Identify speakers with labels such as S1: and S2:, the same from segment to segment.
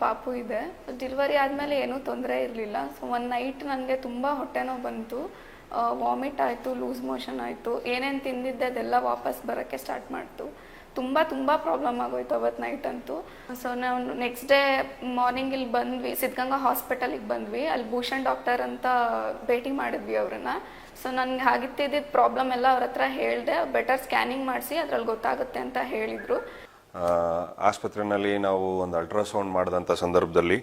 S1: ಪಾಪು ಇದೆ. ಡೆಲಿವರಿ ಆದಮೇಲೆ ಏನೂ ತೊಂದರೆ ಇರಲಿಲ್ಲ. ಸೊ ಒಂದು ನೈಟ್ ನನಗೆ ತುಂಬ ಹೊಟ್ಟೆ ನೋವು ಬಂತು, ವಾಮಿಟ್ ಆಯಿತು, ಲೂಸ್ ಮೋಷನ್ ಆಯಿತು. ಏನೇನು ತಿಂದಿದ್ದೆ ಅದೆಲ್ಲ ವಾಪಸ್ ಬರೋಕ್ಕೆ ಸ್ಟಾರ್ಟ್ ಮಾಡ್ತು. ತುಂಬ ಪ್ರಾಬ್ಲಮ್ ಆಗೋಯ್ತು ಅವತ್ತು ನೈಟ್ ಅಂತೂ. ಸೊ ನಾವು ನೆಕ್ಸ್ಟ್ ಡೇ ಮಾರ್ನಿಂಗ್ ಇಲ್ಲಿ ಬಂದ್ವಿ, ಸಿದ್ಧಗಂಗಾ ಹಾಸ್ಪಿಟಲಿಗೆ ಬಂದ್ವಿ. ಅಲ್ಲಿ ಭೂಷಣ್ ಡಾಕ್ಟರ್ ಅಂತ ಭೇಟಿ ಮಾಡಿದ್ವಿ ಅವ್ರನ್ನ. ಸೊ ನನಗೆ ಆಗಿತ್ತಿದ್ದ ಪ್ರಾಬ್ಲಮ್ ಎಲ್ಲ ಅವ್ರ ಹತ್ರ ಹೇಳಿದೆ. ಬೆಟರ್ ಸ್ಕ್ಯಾನಿಂಗ್ ಮಾಡಿಸಿ ಅದ್ರಲ್ಲಿ ಗೊತ್ತಾಗುತ್ತೆ ಅಂತ ಹೇಳಿದರು.
S2: ಆಸ್ಪತ್ರೆಯಲ್ಲಿ ನಾವು ಒಂದು ಅಲ್ಟ್ರಾಸೌಂಡ್ ಮಾಡಿದಂಥ ಸಂದರ್ಭದಲ್ಲಿ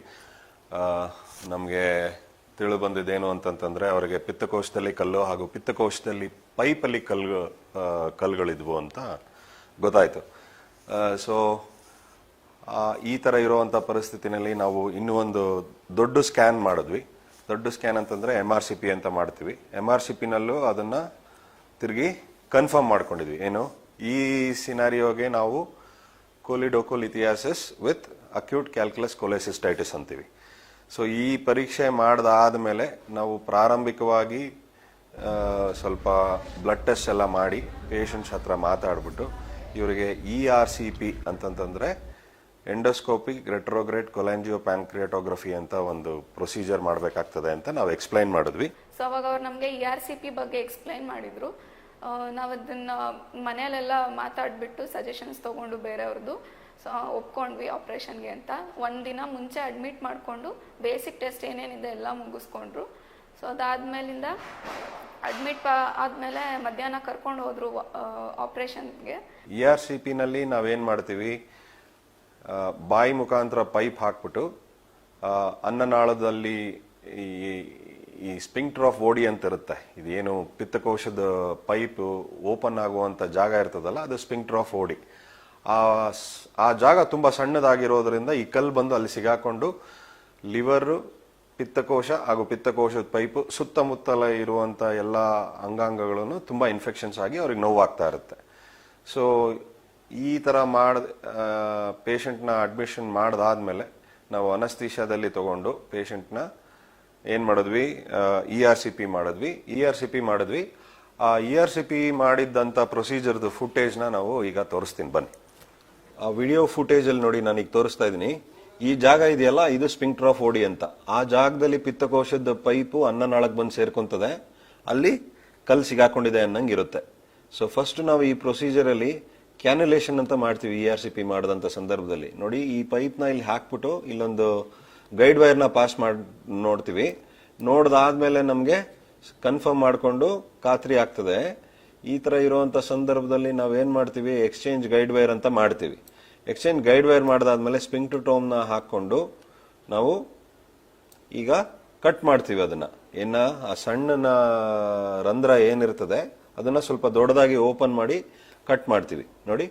S2: ನಮಗೆ ತಿಳಿದು ಬಂದಿದ್ದೇನು ಅಂತಂತಂದರೆ ಅವರಿಗೆ ಪಿತ್ತಕೋಶದಲ್ಲಿ ಕಲ್ಲು ಹಾಗೂ ಪಿತ್ತಕೋಶದಲ್ಲಿ ಪೈಪಲ್ಲಿ ಕಲ್ಲುಗಳಿದ್ವು ಅಂತ ಗೊತ್ತಾಯಿತು. ಸೊ ಈ ಥರ ಇರುವಂಥ ಪರಿಸ್ಥಿತಿನಲ್ಲಿ ನಾವು ಇನ್ನೂ ಒಂದು ದೊಡ್ಡ ಸ್ಕ್ಯಾನ್ ಮಾಡಿದ್ವಿ. ದೊಡ್ಡ ಸ್ಕ್ಯಾನ್ ಅಂತಂದರೆ MRCP ಅಂತ ಮಾಡ್ತೀವಿ. MRCPನಲ್ಲೂ ಅದನ್ನು ತಿರುಗಿ ಕನ್ಫರ್ಮ್ ಮಾಡ್ಕೊಂಡಿದ್ವಿ. ಏನು, ಈ ಸಿನಾರಿಯೋಗೆ ನಾವು ಕೋಲಿಡೋಕೋಲಿಥಿಯಾಸಿಸ್ ವಿತ್ ಅಕ್ಯೂಟ್ ಕ್ಯಾಲ್ಕುಲಸ್ ಕೊಲೆಸಿಸ್ಟೈಟಿಸ್ ಅಂತೀವಿ. ಸೊ ಈ ಪರೀಕ್ಷೆ ಮಾಡಿದಾದ್ಮೇಲೆ ನಾವು ಪ್ರಾರಂಭಿಕವಾಗಿ ಸ್ವಲ್ಪ ಬ್ಲಡ್ ಟೆಸ್ಟ್ ಎಲ್ಲ ಮಾಡಿ ಪೇಷಂಟ್ಸ್ ಹತ್ರ ಮಾತಾಡ್ಬಿಟ್ಟು ಇವರಿಗೆ ERCP ಅಂತಂತಂದರೆ ಎಂಡೋಸ್ಕೋಪಿಕ್ ರೆಟ್ರೋಗ್ರೇಡ್ ಕೊಲಾಂಜಿಯೋ ಪ್ಯಾಂಕ್ರಿಯಾಟೋಗ್ರಫಿ ಅಂತ ಒಂದು ಪ್ರೊಸೀಜರ್ ಮಾಡಬೇಕಾಗ್ತದೆ ಅಂತ ನಾವು ಎಕ್ಸ್ಪ್ಲೈನ್ ಮಾಡಿದ್ವಿ.
S1: ಸೊ ಅವಾಗ ಅವ್ರು ನಮಗೆ ERCP ಬಗ್ಗೆ ಎಕ್ಸ್ಪ್ಲೈನ್ ಮಾಡಿದ್ರು. ನಾವು ಅದನ್ನು ಮನೆಯಲ್ಲೆಲ್ಲ ಮಾತಾಡಿಬಿಟ್ಟು ಸಜೆಷನ್ಸ್ ತೊಗೊಂಡು ಬೇರೆಯವ್ರದ್ದು ಸೊ ಒಪ್ಕೊಂಡ್ವಿ ಆಪ್ರೇಷನ್ಗೆ ಅಂತ. ಒಂದಿನ ಮುಂಚೆ ಅಡ್ಮಿಟ್ ಮಾಡಿಕೊಂಡು ಬೇಸಿಕ್ ಟೆಸ್ಟ್ ಏನೇನಿದೆ ಎಲ್ಲ ಮುಗಿಸ್ಕೊಂಡ್ರು. ಸೊ ಅದಾದ್ಮೇಲಿಂದ ಅಡ್ಮಿಟ್ ಆದಮೇಲೆ ಮಧ್ಯಾಹ್ನ ಕರ್ಕೊಂಡು ಹೋದ್ರು ಆಪ್ರೇಷನ್ಗೆ.
S2: ERCPನಲ್ಲಿ ನಾವೇನು ಮಾಡ್ತೀವಿ, ಬಾಯಿ ಮುಖಾಂತರ ಪೈಪ್ ಹಾಕ್ಬಿಟ್ಟು ಅನ್ನನಾಳದಲ್ಲಿ ಈ ಸ್ಪಿಂಕ್ಟರ್ ಆಫ್ ಓಡಿ ಅಂತ ಇರುತ್ತೆ. ಇದೇನು ಪಿತ್ತಕೋಶದ ಪೈಪ್ ಓಪನ್ ಆಗುವಂತ ಜಾಗ ಇರ್ತದಲ್ಲ, ಅದು ಸ್ಪಿಂಕ್ಟರ್ ಆಫ್ ಓಡಿ. ಆ ಜಾಗ ತುಂಬಾ ಸಣ್ಣದಾಗಿರೋದ್ರಿಂದ ಈ ಕಲ್ಲು ಬಂದು ಅಲ್ಲಿ ಸಿಗಾಕೊಂಡು ಲಿವರ್, ಪಿತ್ತಕೋಶ ಹಾಗೂ ಪಿತ್ತಕೋಶದ ಪೈಪ್ ಸುತ್ತಮುತ್ತಲ ಇರುವಂತ ಎಲ್ಲ ಅಂಗಾಂಗಗಳನ್ನು ತುಂಬಾ ಇನ್ಫೆಕ್ಷನ್ಸ್ ಆಗಿ ಅವ್ರಿಗೆ ನೋವಾಗ್ತಾ ಇರುತ್ತೆ. ಸೊ ಈ ತರ ಪೇಷಂಟ್ನ ಅಡ್ಮಿಷನ್ ಮಾಡಿದಾದ್ಮೇಲೆ ನಾವು ಅನಸ್ತೀಶಾದಲ್ಲಿ ತಗೊಂಡು ಪೇಷಂಟ್ನ ಏನ್ ಮಾಡಿದ್ವಿ, ERCP ಮಾಡಿದ್ವಿ. ಆ ERCP ಮಾಡಿದ್ದಂತ ಪ್ರೊಸೀಜರ್ದು ಫುಟೇಜ್ನ ನಾವು ಈಗ ತೋರಿಸ್ತೀನಿ ಬನ್ನಿ. ಆ ವಿಡಿಯೋ ಫುಟೇಜ್ ಅಲ್ಲಿ ನೋಡಿ, ನಾನೀಗ ತೋರಿಸ್ತಾ ಇದ್ದೀನಿ. ಈ ಜಾಗ ಇದೆಯಲ್ಲ, ಇದು ಸ್ಪಿಂಕ್ಟರ್ ಆಫ್ ಓಡಿ ಅಂತ. ಆ ಜಾಗದಲ್ಲಿ ಪಿತ್ತಕೋಶದ ಪೈಪು ಅನ್ನನಾಳಕ್ಕೆ ಬಂದು ಸೇರ್ಕೊಂತದೆ, ಅಲ್ಲಿ ಕಲ್ಲು ಸಿಗಾಕೊಂಡಿದೆ ಅನ್ನಂಗಿರುತ್ತೆ. ಸೊ ಫಸ್ಟ್ ನಾವು ಈ ಪ್ರೊಸೀಜರ್ ಅಲ್ಲಿ ಕ್ಯಾನ್ಯುಲೇಷನ್ ಅಂತ ಮಾಡ್ತೀವಿ. ERCP ಮಾಡಿದಂತ ಸಂದರ್ಭದಲ್ಲಿ ನೋಡಿ, ಈ ಪೈಪ್ನ ಇಲ್ಲಿ ಹಾಕ್ಬಿಟ್ಟು ಇಲ್ಲೊಂದು ಗೈಡ್ ವೈರ್ನ ಪಾಸ್ ಮಾಡಿ ನೋಡ್ತೀವಿ. ನೋಡ್ದಾದ್ಮೇಲೆ ನಮಗೆ ಕನ್ಫರ್ಮ್ ಮಾಡಿಕೊಂಡು ಖಾತ್ರಿ ಆಗ್ತದೆ. ಈ ತರ ಇರುವಂತ ಸಂದರ್ಭದಲ್ಲಿ ನಾವೇನ್ ಮಾಡ್ತೀವಿ, ಎಕ್ಸ್ಚೇಂಜ್ ಗೈಡ್ ವೈರ್ ಅಂತ ಮಾಡ್ತೀವಿ. ಎಕ್ಸ್ಚೇಂಜ್ ಗೈಡ್ ವೈರ್ ಮಾಡಿದಾದ್ಮೇಲೆ ಸ್ಪಿಂಕ್ಟೋಟೋಮ್ನ ಹಾಕೊಂಡು ನಾವು ಈಗ ಕಟ್ ಮಾಡ್ತೀವಿ. ಅದನ್ನ ಆ ಸಣ್ಣ ರಂಧ್ರ ಏನಿರ್ತದೆ ಅದನ್ನ ಸ್ವಲ್ಪ ದೊಡ್ಡದಾಗಿ ಓಪನ್ ಮಾಡಿ ಕಟ್ ಮಾಡ್ತೀವಿ. ನೋಡಿ,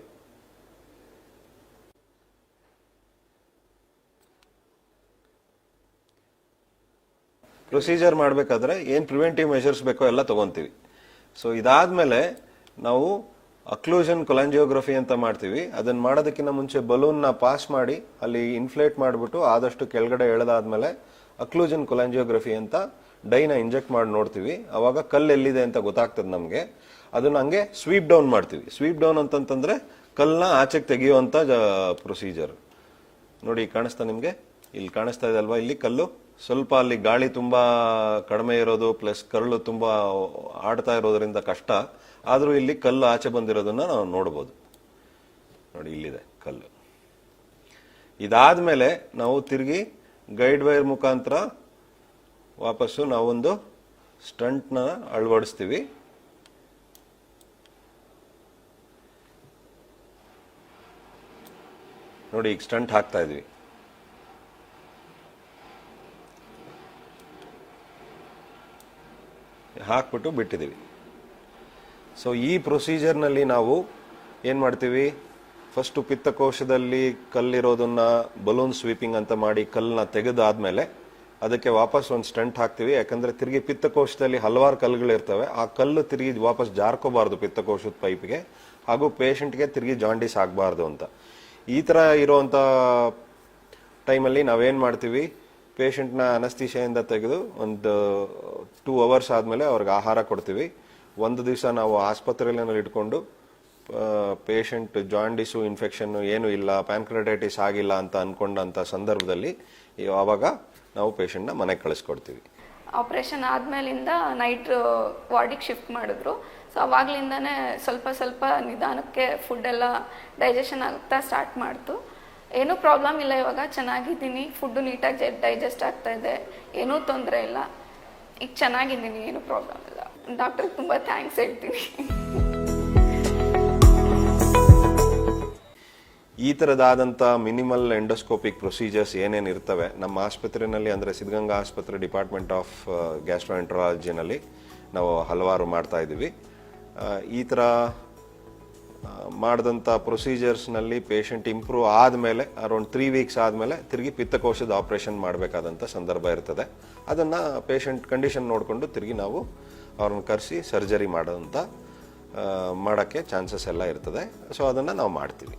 S2: ಪ್ರೊಸೀಜರ್ ಮಾಡಬೇಕಾದ್ರೆ ಏನ್ ಪ್ರಿವೆಂಟಿವ್ ಮೆಷರ್ಸ್ ಬೇಕೋ ಎಲ್ಲ ತಗೊಂತೀವಿ. ಸೊ ಇದಾದ್ಮೇಲೆ ನಾವು ಅಕ್ಲೂಷನ್ ಕೊಲಾಂಜಿಯೋಗ್ರಫಿ ಅಂತ ಮಾಡ್ತೀವಿ. ಅದನ್ನ ಮಾಡೋದಕ್ಕಿಂತ ಮುಂಚೆ ಬಲೂನ್ನ ಪಾಸ್ ಮಾಡಿ ಅಲ್ಲಿ ಇನ್ಫ್ಲೇಟ್ ಮಾಡಿಬಿಟ್ಟು ಆದಷ್ಟು ಕೆಳಗಡೆ ಎಳೆದಾದ್ಮೇಲೆ ಅಕ್ಲೂಷನ್ ಕೊಲಾಂಜಿಯೋಗ್ರಫಿ ಅಂತ ಡೈನ ಇಂಜೆಕ್ಟ್ ಮಾಡಿ ನೋಡ್ತೀವಿ. ಅವಾಗ ಕಲ್ಲು ಎಲ್ಲಿದೆ ಅಂತ ಗೊತ್ತಾಗ್ತದೆ ನಮಗೆ. ಅದನ್ನ ಹಂಗೆ ಸ್ವೀಪ್ ಡೌನ್ ಮಾಡ್ತೀವಿ. ಸ್ವೀಪ್ ಡೌನ್ ಅಂತಂತಂದ್ರೆ ಕಲ್ಲನ್ನ ಆಚೆಗೆ ತೆಗೆಯುವಂತ ಪ್ರೊಸೀಜರ್. ನೋಡಿ, ಕಾಣಿಸ್ತಾ ನಿಮ್ಗೆ? ಇಲ್ಲಿ ಕಾಣಿಸ್ತಾ ಇದೆ ಅಲ್ವಾ? ಇಲ್ಲಿ ಕಲ್ಲು ಸ್ವಲ್ಪ ಅಲ್ಲಿ ಗಾಳಿ ತುಂಬಾ ಕಡಿಮೆ ಇರೋದು ಪ್ಲಸ್ ಕಲ್ಲು ತುಂಬಾ ಆಡ್ತಾ ಇರೋದ್ರಿಂದ ಕಷ್ಟ. ಆದ್ರೂ ಇಲ್ಲಿ ಕಲ್ಲು ಆಚೆ ಬಂದಿರೋದನ್ನ ನಾವು ನೋಡಬಹುದು. ನೋಡಿ, ಇಲ್ಲಿದೆ ಕಲ್ಲು. ಇದಾದ್ಮೇಲೆ ನಾವು ತಿರುಗಿ ಗೈಡ್ ವೈರ್ ಮುಖಾಂತರ ವಾಪಸ್ಸು ನಾವೊಂದು ಸ್ಟಂಟ್ನ ಅಳವಡಿಸ್ತೀವಿ. ನೋಡಿ, ಈಗ ಸ್ಟಂಟ್ ಹಾಕ್ತಾ ಇದೀವಿ. ಹಾಕ್ಬಿಟ್ಟು ಬಿಟ್ಟಿದ್ದೀವಿ. ಸೊ ಈ ಪ್ರೊಸೀಜರ್ನಲ್ಲಿ ನಾವು ಏನ್ ಮಾಡ್ತೀವಿ, ಫಸ್ಟ್ ಪಿತ್ತಕೋಶದಲ್ಲಿ ಕಲ್ಲಿರೋದನ್ನ ಬಲೂನ್ ಸ್ವೀಪಿಂಗ್ ಅಂತ ಮಾಡಿ ಕಲ್ಲನ್ನ ತೆಗೆದಾದ್ಮೇಲೆ ಅದಕ್ಕೆ ವಾಪಸ್ ಒಂದು ಸ್ಟಂಟ್ ಹಾಕ್ತಿವಿ. ಯಾಕಂದ್ರೆ ತಿರುಗಿ ಪಿತ್ತಕೋಶದಲ್ಲಿ ಹಲವಾರು ಕಲ್ಲುಗಳಿರ್ತವೆ. ಆ ಕಲ್ಲು ತಿರುಗಿ ವಾಪಸ್ ಜಾರ್ಕೋಬಾರ್ದು ಪಿತ್ತಕೋಶದ ಪೈಪ್ಗೆ, ಹಾಗೂ ಪೇಷಂಟ್ಗೆ ತಿರುಗಿ ಜಾಂಡೀಸ್ ಆಗಬಾರ್ದು ಅಂತ. ಈ ತರ ಇರುವಂತ ಟೈಮಲ್ಲಿ ನಾವೇನ್ ಮಾಡ್ತೀವಿ, ಪೇಷಂಟ್ನ ಅನಸ್ತೀಶಿಯಿಂದ ತೆಗೆದು ಒಂದು 2 hours ಆದ್ಮೇಲೆ ಅವ್ರಿಗೆ ಆಹಾರ ಕೊಡ್ತೀವಿ. ಒಂದು ದಿವಸ ನಾವು ಆಸ್ಪತ್ರೆಯಲ್ಲಿ ಇಟ್ಕೊಂಡು ಪೇಷಂಟ್ ಜಾಂಡಿಸು ಇನ್ಫೆಕ್ಷನ್ ಏನು ಇಲ್ಲ, ಪ್ಯಾನ್ಕ್ರೆಟೈಟಿಸ್ ಆಗಿಲ್ಲ ಅಂತ ಅನ್ಕೊಂಡಂಥ ಸಂದರ್ಭದಲ್ಲಿ ಆವಾಗ ನಾವು ಪೇಷಂಟ್ನ ಮನೆಗೆ ಕಳಿಸ್ಕೊಡ್ತೀವಿ.
S1: ಆಪ್ರೇಷನ್ ಆದಮೇಲಿಂದ ನೈಟ್ ವಾರ್ಡಿಗೆ ಶಿಫ್ಟ್ ಮಾಡಿದ್ರು. ಸೊ ಅವಾಗ್ಲಿಂದನೇ ಸ್ವಲ್ಪ ಸ್ವಲ್ಪ ನಿಧಾನಕ್ಕೆ ಫುಡ್ ಎಲ್ಲ ಡೈಜೆಷನ್ ಆಗ್ತಾ ಸ್ಟಾರ್ಟ್ ಮಾಡ್ತು. ಏನೂ ಪ್ರಾಬ್ಲಮ್ ಇಲ್ಲ, ಇವಾಗ ಚೆನ್ನಾಗಿದ್ದೀನಿ, ಫುಡ್ಡು ನೀಟಾಗಿ ಡೈಜೆಸ್ಟ್ ಆಗ್ತಾ ಇದೆ, ಏನೂ ತೊಂದರೆ ಇಲ್ಲ, ಈಗ ಚೆನ್ನಾಗಿದ್ದೀನಿ, ಏನೂ ಪ್ರಾಬ್ಲಮ್ ಇಲ್ಲ. ಡಾಕ್ಟ್ರಿಗೆ ತುಂಬ ಥ್ಯಾಂಕ್ಸ್ ಹೇಳ್ತೀನಿ.
S2: ಈ ಥರದಾದಂಥ ಮಿನಿಮಲ್ ಎಂಡೋಸ್ಕೋಪಿಕ್ ಪ್ರೊಸೀಜರ್ಸ್ ಏನೇನು ಇರ್ತವೆ ನಮ್ಮ ಆಸ್ಪತ್ರೆಯಲ್ಲಿ, ಅಂದರೆ ಸಿದ್ಧಗಂಗಾ ಆಸ್ಪತ್ರೆ ಡಿಪಾರ್ಟ್ಮೆಂಟ್ ಆಫ್ ಗ್ಯಾಸ್ಟ್ರೋಎಂಟ್ರಾಲಜಿನಲ್ಲಿ ನಾವು ಹಲವಾರು ಮಾಡ್ತಾ ಇದ್ದೀವಿ. ಈ ಥರ ಮಾಡಿದಂಥ ಪ್ರೊಸೀಜರ್ಸ್ನಲ್ಲಿ ಪೇಷಂಟ್ ಇಂಪ್ರೂವ್ ಆದಮೇಲೆ ಅರೌಂಡ್ 3 ವೀಕ್ಸ್ ಆದಮೇಲೆ ತಿರುಗಿ ಪಿತ್ತಕೋಶದ ಆಪ್ರೇಷನ್ ಮಾಡಬೇಕಾದಂಥ ಸಂದರ್ಭ ಇರ್ತದೆ. ಅದನ್ನು ಪೇಷಂಟ್ ಕಂಡೀಷನ್ ನೋಡಿಕೊಂಡು ತಿರುಗಿ ನಾವು ಅವ್ರನ್ನ ಕರೆಸಿ ಸರ್ಜರಿ ಮಾಡೋಕ್ಕೆ ಚಾನ್ಸಸ್ ಎಲ್ಲ ಇರ್ತದೆ. ಸೊ ಅದನ್ನು ನಾವು ಮಾಡ್ತೀವಿ.